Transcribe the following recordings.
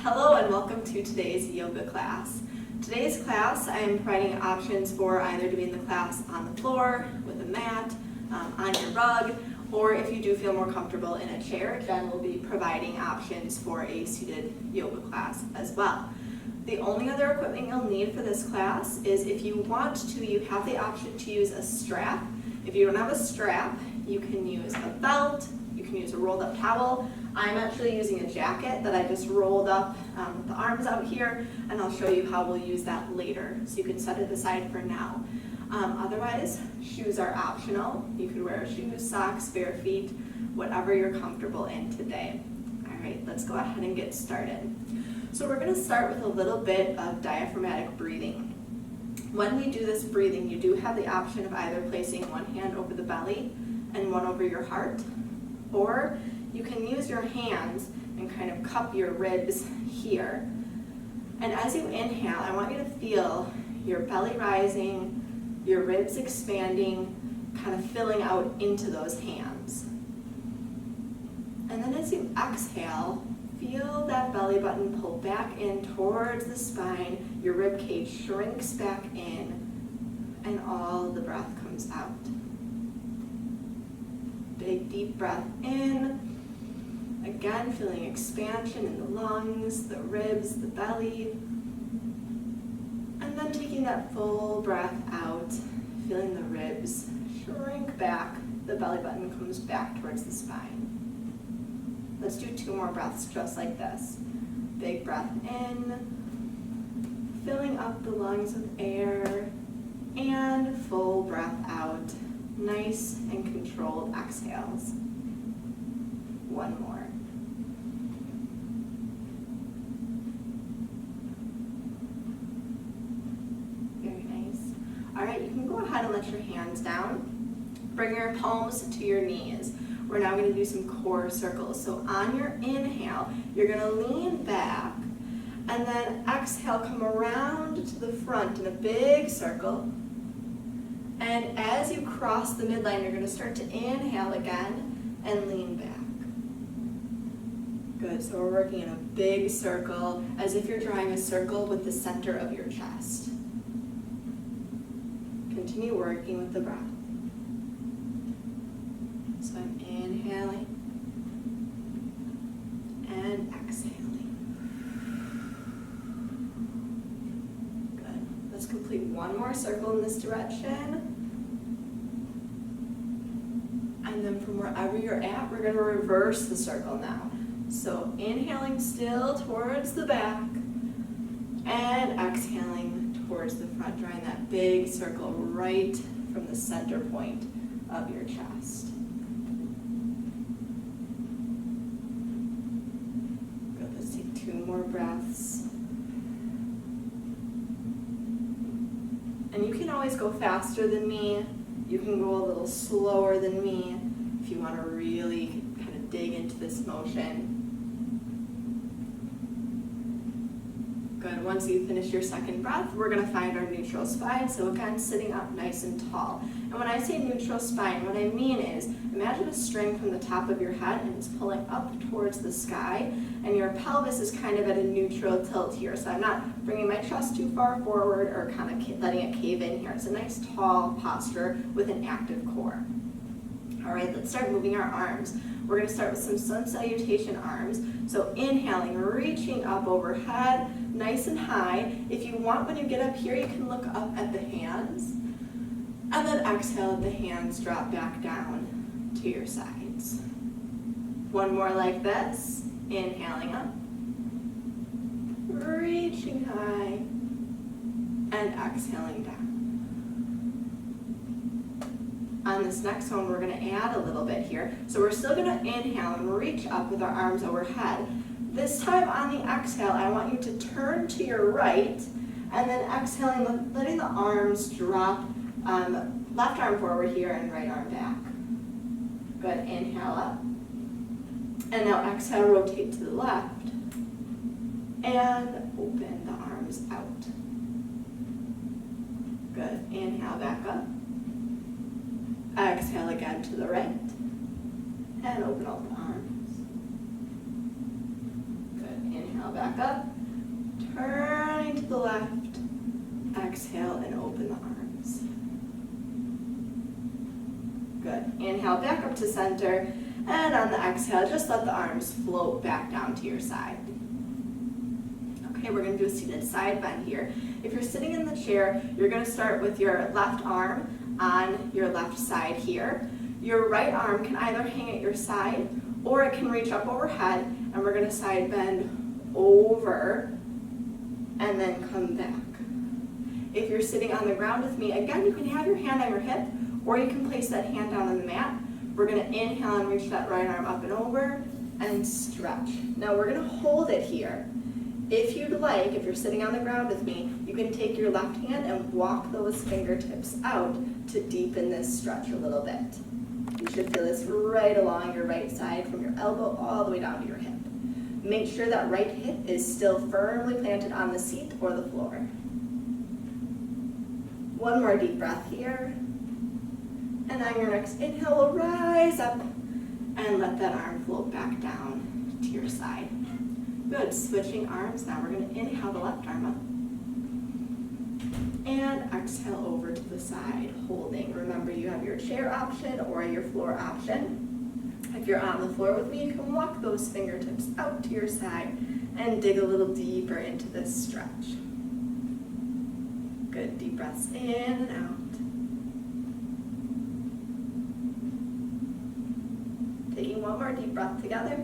Hello and welcome to today's yoga class. Today's class I am providing options for either doing the class on the floor, with a mat, on your rug, or if you do feel more comfortable in a chair, Jen will be providing options for a seated yoga class as well. The only other equipment you'll need for this class is if you want to, you have the option to use a strap. If you don't have a strap, you can use a belt, you can use a rolled up towel. I'm actually using a jacket that I just rolled up with the arms out here, and I'll show you how we'll use that later. So you can set it aside for now. Otherwise, shoes are optional. You could wear shoes, socks, bare feet, whatever you're comfortable in today. All right, let's go ahead and get started. So we're going to start with a little bit of diaphragmatic breathing. When we do this breathing, you do have the option of either placing one hand over the belly and one over your heart, or you can use your hands and kind of cup your ribs here. And as you inhale, I want you to feel your belly rising, your ribs expanding, kind of filling out into those hands. And then as you exhale, feel that belly button pull back in towards the spine, your rib cage shrinks back in, and all the breath comes out. Big deep breath in. Again, feeling expansion in the lungs, the ribs, the belly. And then taking that full breath out, feeling the ribs shrink back, the belly button comes back towards the spine. Let's do 2 more breaths just like this. Big breath in, filling up the lungs with air, and full breath out. Nice and controlled exhales. 1 more. Very nice. All right, you can go ahead and let your hands down. Bring your palms to your knees. We're now going to do some core circles. So on your inhale, you're going to lean back, and then exhale, come around to the front in a big circle. And as you cross the midline, you're going to start to inhale again and lean back. Good, so we're working in a big circle, as if you're drawing a circle with the center of your chest. Continue working with the breath. So I'm inhaling and exhaling. Good. Let's complete 1 more circle in this direction. And then from wherever you're at, we're going to reverse the circle now. So inhaling still towards the back and exhaling towards the front, drawing that big circle right from the center point of your chest. Good, let's take 2 more breaths. And you can always go faster than me. You can go a little slower than me if you want to really kind of dig into this motion. Good. Once you finish your second breath, we're going to find our neutral spine. So again, sitting up nice and tall. And when I say neutral spine, what I mean is imagine a string from the top of your head and it's pulling up towards the sky, and your pelvis is kind of at a neutral tilt here. So I'm not bringing my chest too far forward or kind of letting it cave in here. It's a nice tall posture with an active core. All right, let's start moving our arms. We're going to start with some sun salutation arms. So inhaling, reaching up overhead, nice and high. If you want, when you get up here, you can look up at the hands. And then exhale, the hands drop back down to your sides. 1 more like this. Inhaling up, reaching high, and exhaling down. On this next one, we're going to add a little bit here. So we're still going to inhale and reach up with our arms overhead. This time on the exhale, I want you to turn to your right, and then exhaling, letting the arms drop, left arm forward here and right arm back. Good, inhale up. And now exhale, rotate to the left, and open the arms out. Good, inhale back up. Exhale again to the right, and open up the arms. Good, inhale back back up, turning to the left, exhale and open the arms. Good, inhale back up to center, and on the exhale, just let the arms float back down to your side. Okay, we're gonna do a seated side bend here. If you're sitting in the chair, you're gonna start with your left arm on your left side here. Your right arm can either hang at your side or it can reach up overhead, and we're gonna side bend over and then come back. If you're sitting on the ground with me, again, you can have your hand on your hip or you can place that hand down on the mat. We're gonna inhale and reach that right arm up and over and stretch. Now we're gonna hold it here. If you'd like, if you're sitting on the ground with me, you can take your left hand and walk those fingertips out to deepen this stretch a little bit. You should feel this right along your right side from your elbow all the way down to your hip. Make sure that right hip is still firmly planted on the seat or the floor. One more deep breath here. And on your next inhale, we'll rise up and let that arm float back down to your side. Good, switching arms now. We're gonna inhale the left arm up. And exhale over to the side, holding. Remember, you have your chair option or your floor option. If you're on the floor with me, you can walk those fingertips out to your side and dig a little deeper into this stretch. Good, deep breaths in and out. Taking one more deep breath together.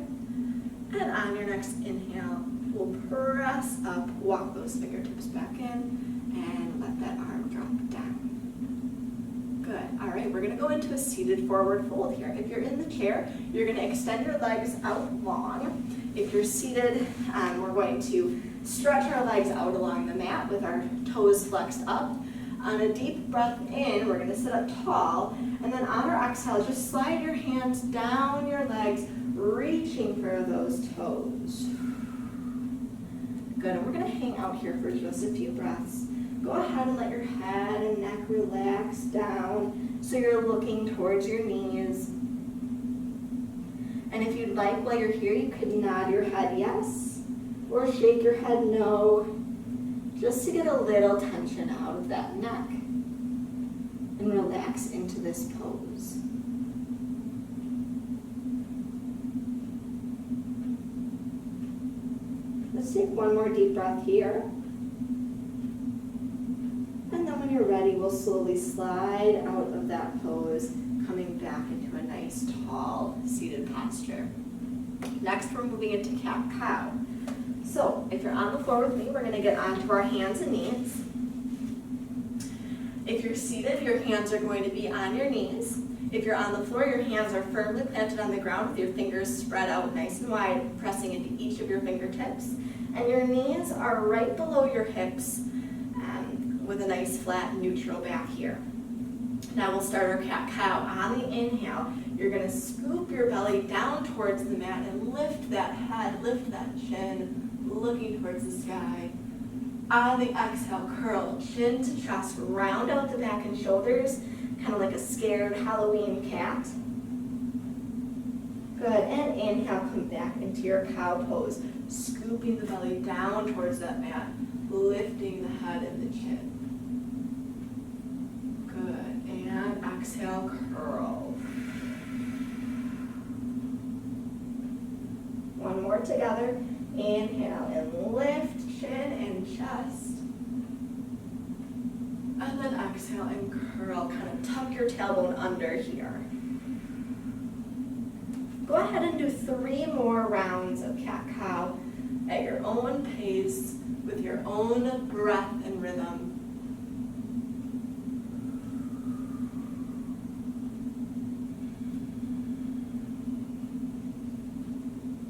And on your next inhale, we'll press up, walk those fingertips back in, and let that arm drop down. Good, all right, we're gonna go into a seated forward fold here. If you're in the chair, you're gonna extend your legs out long. If you're seated, we're going to stretch our legs out along the mat with our toes flexed up. On a deep breath in, we're gonna sit up tall, and then on our exhale, just slide your hands down your legs, reaching for those toes. Good, and we're gonna hang out here for just a few breaths. Go ahead and let your head and neck relax down so you're looking towards your knees. And if you'd like, while you're here, you could nod your head yes, or shake your head no, just to get a little tension out of that neck and relax into this pose. Let's take one more deep breath here. And then when you're ready, we'll slowly slide out of that pose, coming back into a nice, tall, seated posture. Next, we're moving into cat-cow. So, if you're on the floor with me, we're gonna get onto our hands and knees. If you're seated, your hands are going to be on your knees. If you're on the floor, your hands are firmly planted on the ground with your fingers spread out nice and wide, pressing into each of your fingertips. And your knees are right below your hips with a nice flat neutral back here. Now we'll start our cat-cow. On the inhale, you're gonna scoop your belly down towards the mat and lift that head, lift that chin, looking towards the sky. On the exhale, curl chin to chest, round out the back and shoulders, kind of like a scared Halloween cat. Good, and inhale, come back into your cow pose, scooping the belly down towards that mat, lifting the head and the chin. Good, and exhale, curl. One more together. Inhale and lift chin and chest. And then exhale and curl. Kind of tuck your tailbone under here. Go ahead and do 3 more rounds of cat-cow at your own pace with your own breath and rhythm.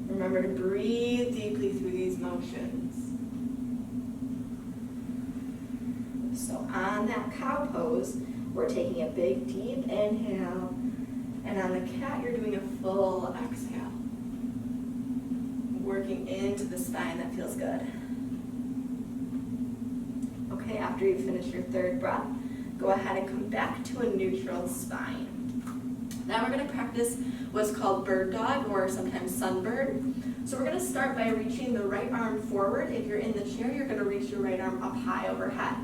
Remember to breathe deeply through these motions. So on that cow pose, we're taking a big deep inhale, and on the cat, you're doing a full exhale. Working into the spine, that feels good. Okay, after you finish your 3rd breath, go ahead and come back to a neutral spine. Now we're gonna practice what's called bird dog or sometimes sunbird. So we're going to start by reaching the right arm forward. If you're in the chair, you're going to reach your right arm up high overhead.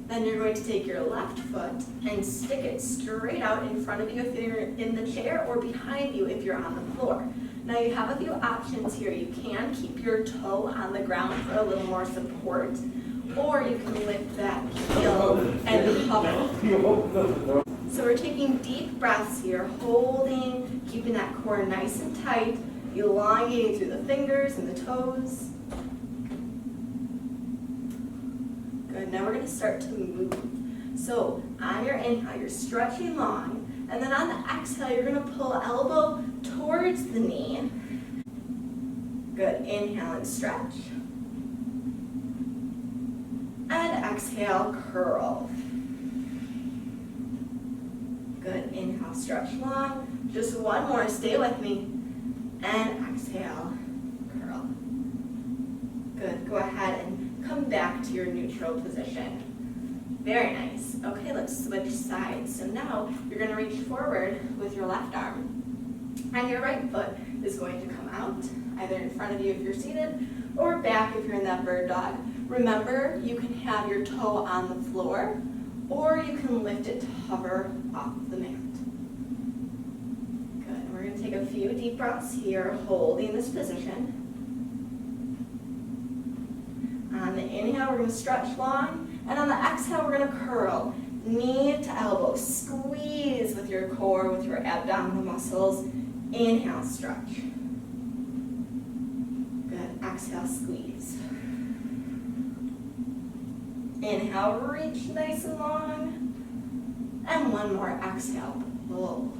Then you're going to take your left foot and stick it straight out in front of you if you're in the chair, or behind you if you're on the floor. Now you have a few options here. You can keep your toe on the ground for a little more support, or you can lift that heel and hover. So we're taking deep breaths here, holding, keeping that core nice and tight, elongating through the fingers and the toes. Good, now we're going to start to move. So on your inhale, you're stretching long, and then on the exhale, you're going to pull elbow towards the knee. Good, inhale and stretch. And exhale, curl. Good, inhale, stretch long. Just one more, stay with me. And exhale, curl. Good, go ahead and come back to your neutral position. Very nice. Okay, let's switch sides. So now you're going to reach forward with your left arm, and your right foot is going to come out, either in front of you if you're seated, or back if you're in that bird dog. Remember, you can have your toe on the floor, or you can lift it to hover off the mat. Good. We're going to take a few deep breaths here, holding this position. On the inhale, we're going to stretch long. And on the exhale, we're going to curl, knee to elbow. Squeeze with your core, with your abdominal muscles. Inhale, stretch. Good. Exhale, squeeze. Inhale, reach nice and long. And one more. Exhale, pull.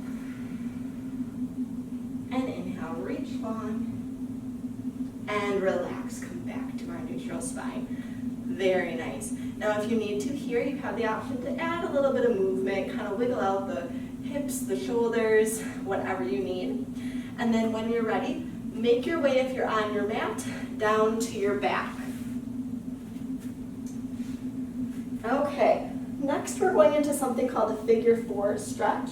And inhale, reach long. And relax. Come back to our neutral spine. Very nice. Now if you need to here, you have the option to add a little bit of movement, kind of wiggle out the hips, the shoulders, whatever you need. And then when you're ready, make your way, if you're on your mat, down to your back. Okay, next we're going into something called a figure 4 stretch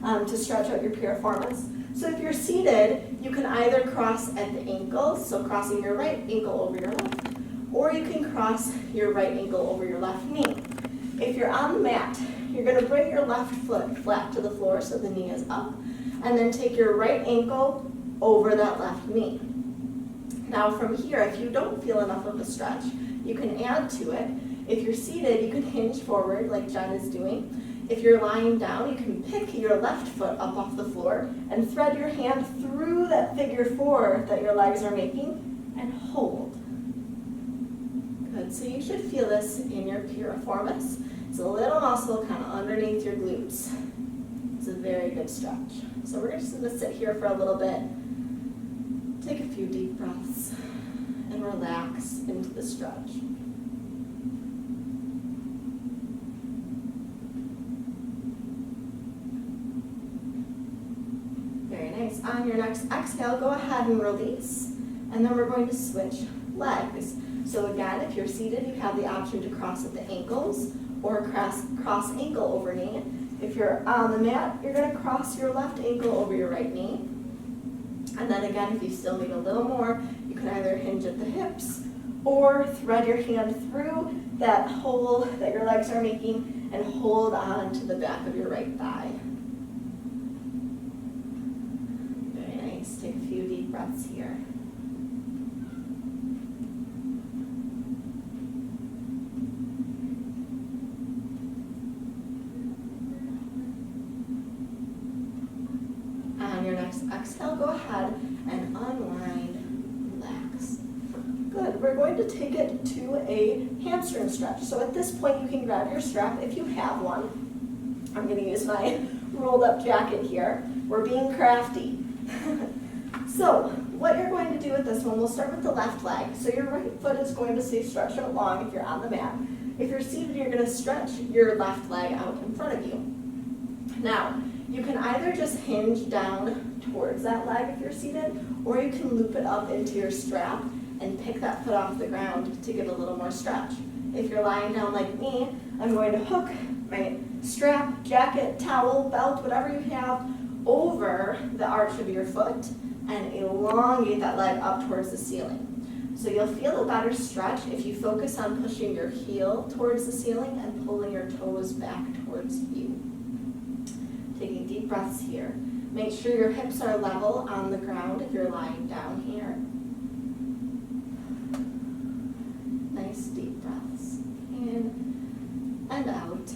to stretch out your piriformis. So if you're seated, you can either cross at the ankles, so crossing your right ankle over your left, or you can cross your right ankle over your left knee. If you're on the mat, you're going to bring your left foot flat to the floor so the knee is up, and then take your right ankle over that left knee. Now from here, if you don't feel enough of a stretch, you can add to it. If you're seated, you can hinge forward like Jen is doing. If you're lying down, you can pick your left foot up off the floor and thread your hand through that figure 4 that your legs are making and hold. Good, so you should feel this in your piriformis. It's a little muscle kind of underneath your glutes. It's a very good stretch. So we're just going to sit here for a little bit, take a few deep breaths, and relax into the stretch. Very nice. On your next exhale, go ahead and release. And then we're going to switch legs. So again, if you're seated, you have the option to cross at the ankles or cross ankle over knee. If you're on the mat, you're going to cross your left ankle over your right knee. And then again, if you still need a little more, you can either hinge at the hips or thread your hand through that hole that your legs are making and hold on to the back of your right thigh. Very nice. Take a few deep breaths here. On your next exhale, go ahead and unwind, relax. Good, we're going to take it to a hamstring stretch. So at this point, you can grab your strap if you have one. I'm gonna use my rolled up jacket here. We're being crafty. So what you're going to do with this one, we'll start with the left leg. So your right foot is going to stay stretched out long if you're on the mat. If you're seated, you're gonna stretch your left leg out in front of you. Now, you can either just hinge down towards that leg if you're seated, or you can loop it up into your strap and pick that foot off the ground to give a little more stretch. If you're lying down like me, I'm going to hook my strap, jacket, towel, belt, whatever you have, over the arch of your foot and elongate that leg up towards the ceiling. So you'll feel a better stretch if you focus on pushing your heel towards the ceiling and pulling your toes back towards you. Taking deep breaths here. Make sure your hips are level on the ground if you're lying down here. Nice deep breaths in and out.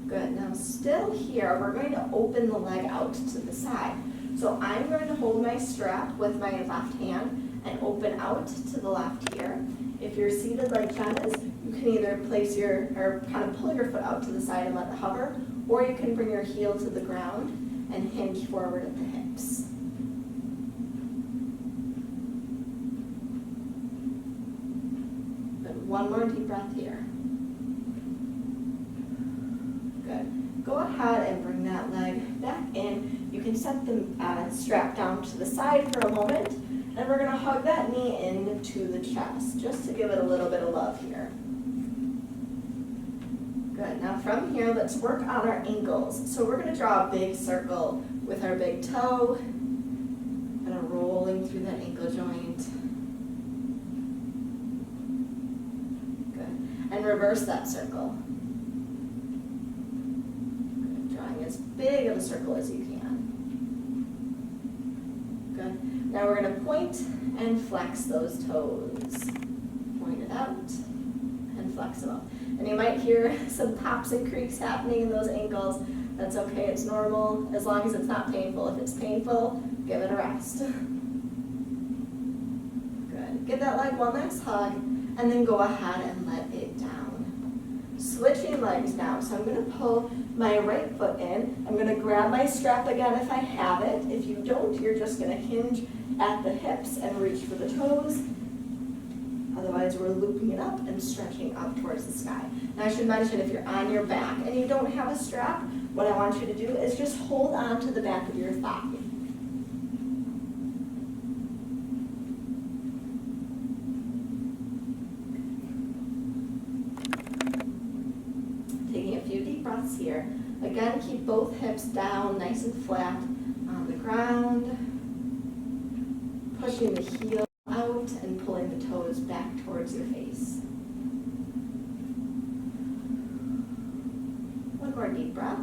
Good. Now still here, we're going to open the leg out to the side. So I'm going to hold my strap with my left hand and open out to the left here. If you're seated like Jen is, you can either place or kind of pull your foot out to the side and let it hover, or you can bring your heel to the ground and hinge forward at the hips. Good. One more deep breath here. Good. Go ahead and bring that leg back in. You can set the strap down to the side for a moment, and we're going to hug that knee into the chest, just to give it a little bit of love here. Good. Now from here, let's work on our ankles. So we're going to draw a big circle with our big toe, kind of rolling through that ankle joint. Good. And reverse that circle. Good. Drawing as big of a circle as you can. Good. Now we're going to point and flex those toes. Point it out and flex them up. And you might hear some pops and creaks happening in those ankles. That's okay, it's normal, as long as it's not painful. If it's painful, give it a rest. Good. Give that leg one last hug, and then go ahead and let it down. Switching legs now. So I'm going to pull my right foot in. I'm going to grab my strap again if I have it. If you don't, you're just going to hinge at the hips and reach for the toes. Otherwise, we're looping it up and stretching up towards the sky. Now, I should mention, if you're on your back and you don't have a strap, what I want you to do is just hold on to the back of your thigh. Taking a few deep breaths here. Again, keep both hips down, nice and flat on the ground. Pushing the heel out and pulling the toes back towards your face. One more deep breath.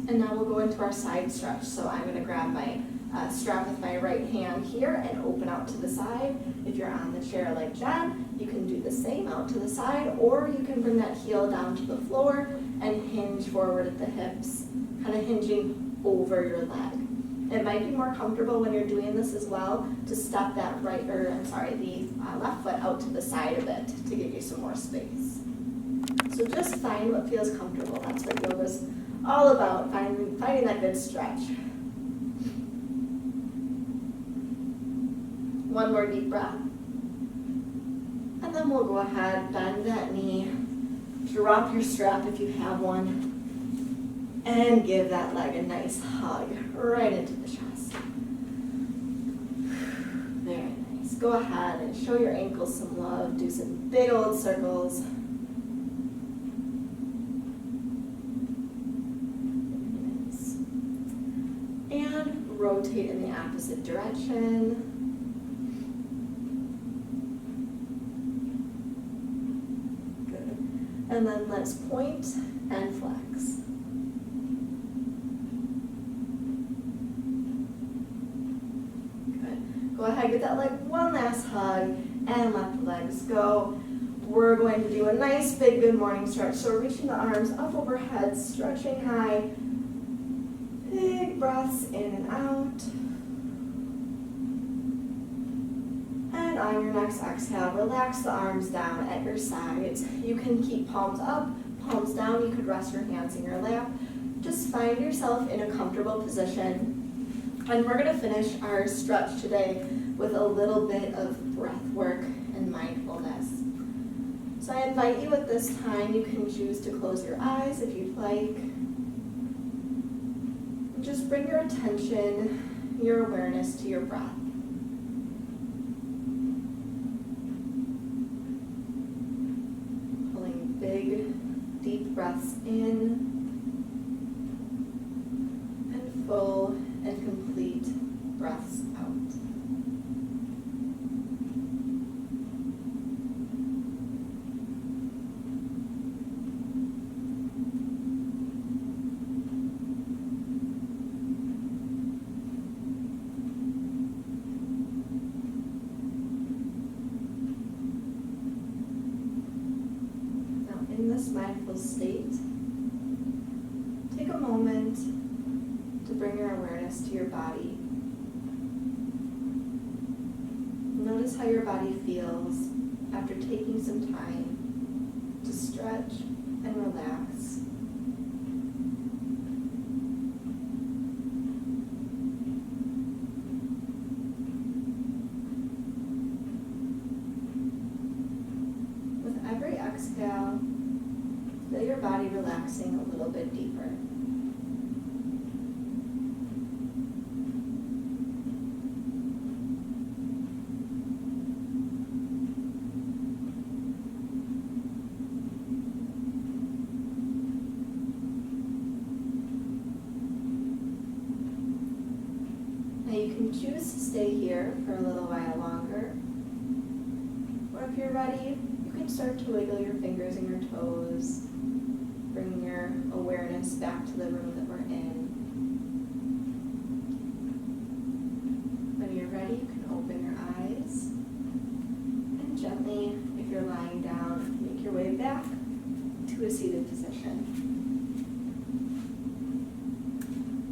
And now we'll go into our side stretch. So I'm going to grab my strap with my right hand here and open out to the side. If you're on the chair like Jen, you can do the same out to the side, or you can bring that heel down to the floor and hinge forward at the hips, kind of hinging over your leg. It might be more comfortable when you're doing this as well to step that the left foot out to the side a bit to give you some more space. So just find what feels comfortable. That's what yoga's all about, finding that good stretch. One more deep breath. And then we'll go ahead, bend that knee, drop your strap if you have one, and give that leg a nice hug right into the chest. Very nice. Go ahead and show your ankles some love. Do some big old circles. Nice. And rotate in the opposite direction. Good. And then let's point and flex. Go ahead, give that leg one last hug and let the legs go. We're going to do a nice big good morning stretch. So we're reaching the arms up overhead, stretching high. Big breaths in and out. And on your next exhale, relax the arms down at your sides. You can keep palms up, palms down. You could rest your hands in your lap. Just find yourself in a comfortable position. And we're going to finish our stretch today with a little bit of breath work and mindfulness. So I invite you at this time, you can choose to close your eyes if you'd like. And just bring your attention, your awareness to your breath. Pulling big, deep breaths in and full and complete breaths out. In this mindful state, take a moment to bring your awareness to your body. Notice how your body feels after taking some time to stretch and relax. With every exhale, feel your body relaxing a little bit deeper. Now you can choose to stay here for a little while longer, or if you're ready, you can start to wiggle your fingers and your toes, bringing your awareness back to the room that we're in. When you're ready, you can open your eyes and gently, if you're lying down, make your way back to a seated position.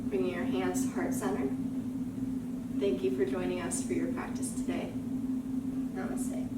Bringing your hands to heart center. Thank you for joining us for your practice today. Namaste.